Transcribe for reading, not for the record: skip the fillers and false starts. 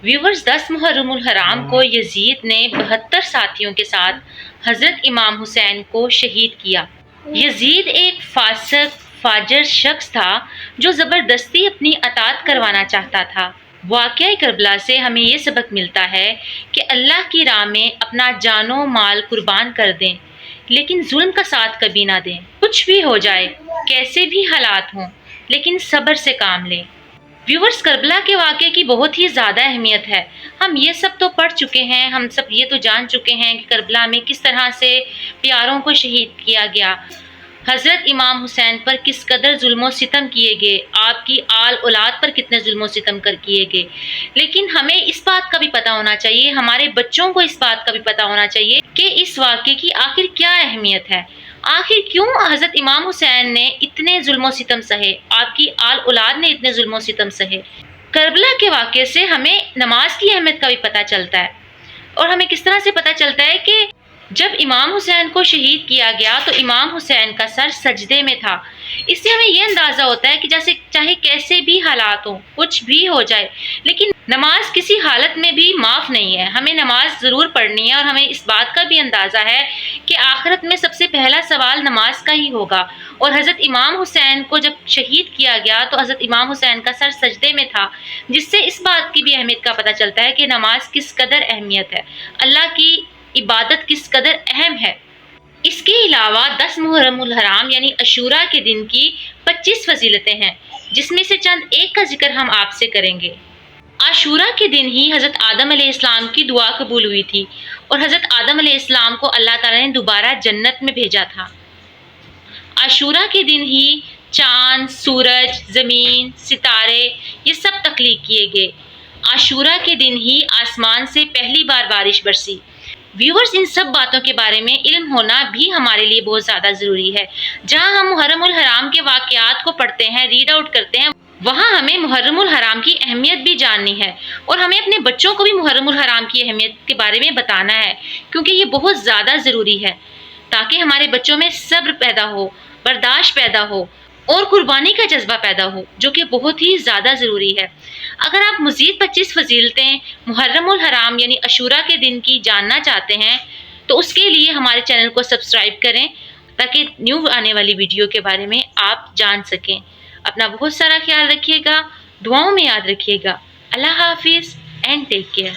Viewers 10 محرم الحرام کو یزید نے 72 ساتھیوں کے ساتھ حضرت امام حسین کو شہید کیا۔ یزید ایک فاسق فاجر شخص تھا جو زبردستی اپنی اطاعت کروانا چاہتا تھا۔ واقعہ کربلا سے ہمیں یہ سبق ملتا ہے کہ اللہ کی راہ میں اپنا جان و مال قربان کر دیں، لیکن ظلم کا ساتھ کبھی نہ دیں۔ کچھ بھی ہو جائے، کیسے بھی حالات ہوں، لیکن صبر سے کام لیں۔ ویورز، کربلا کے واقعے کی بہت ہی زیادہ اہمیت ہے۔ ہم یہ سب تو پڑھ چکے ہیں، ہم سب یہ تو جان چکے ہیں کہ کربلا میں کس طرح سے پیاروں کو شہید کیا گیا، حضرت امام حسین پر کس قدر ظلم و ستم کیے گئے، آپ کی آل اولاد پر کتنے ظلم و ستم کیے گئے۔ لیکن ہمیں اس بات کا بھی پتہ ہونا چاہیے، ہمارے بچوں کو اس بات کا بھی پتہ ہونا چاہیے کہ اس واقعے کی آخر کیا اہمیت ہے، آخر کیوں حضرت امام حسین نے اتنے ظلم و ستم سہے، آپ کی آل اولاد نے اتنے ظلم و ستم سہے۔ کربلا کے واقعے سے ہمیں نماز کی اہمیت کا بھی پتہ چلتا ہے، اور ہمیں کس طرح سے پتہ چلتا ہے کہ جب امام حسین کو شہید کیا گیا تو امام حسین کا سر سجدے میں تھا۔ اس سے ہمیں یہ اندازہ ہوتا ہے کہ جیسے چاہے کیسے بھی حالات ہوں، کچھ بھی ہو جائے، لیکن نماز کسی حالت میں بھی معاف نہیں ہے۔ ہمیں نماز ضرور پڑھنی ہے، اور ہمیں اس بات کا بھی اندازہ ہے کہ آخرت میں سب سے پہلا سوال نماز کا ہی ہوگا، اور حضرت امام حسین کو جب شہید کیا گیا تو حضرت امام حسین کا سر سجدے میں تھا، جس سے اس بات کی بھی اہمیت کا پتہ چلتا ہے کہ نماز کس قدر اہمیت ہے، اللہ کی عبادت کس قدر اہم ہے۔ اس کے علاوہ 10 محرم الحرام یعنی عاشوراء کے دن کی 25 فضیلتیں ہیں، جس میں سے چند ایک کا ذکر ہم آپ سے کریں گے۔ عاشوراء کے دن ہی حضرت آدم علیہ السلام کی دعا قبول ہوئی تھی، اور حضرت آدم علیہ السلام کو اللہ تعالیٰ نے دوبارہ جنت میں بھیجا تھا۔ عاشوراء کے دن ہی چاند، سورج، زمین، ستارے یہ سب تخلیق کیے گئے۔ عاشوراء کے دن ہی آسمان سے پہلی بار بارش برسی۔ ویورز، ان سب باتوں کے بارے میں علم ہونا بھی ہمارے لیے بہت زیادہ ضروری ہے۔ جہاں ہم محرم الحرام کے واقعات کو پڑھتے ہیں، ریڈ آؤٹ کرتے ہیں، وہاں ہمیں محرم الحرام کی اہمیت بھی جاننی ہے، اور ہمیں اپنے بچوں کو بھی محرم الحرام کی اہمیت کے بارے میں بتانا ہے، کیونکہ یہ بہت زیادہ ضروری ہے، تاکہ ہمارے بچوں میں صبر پیدا ہو، برداشت پیدا ہو، اور قربانی کا جذبہ پیدا ہو، جو کہ بہت ہی زیادہ ضروری ہے۔ اگر آپ مزید 25 فضیلتیں محرم الحرام یعنی عاشوراء کے دن کی جاننا چاہتے ہیں تو اس کے لیے ہمارے چینل کو سبسکرائب کریں، تاکہ نیو آنے والی ویڈیو کے بارے میں آپ جان سکیں۔ اپنا بہت سارا خیال رکھیے گا، دعاؤں میں یاد رکھیے گا۔ اللہ حافظ اینڈ ٹیک کیئر۔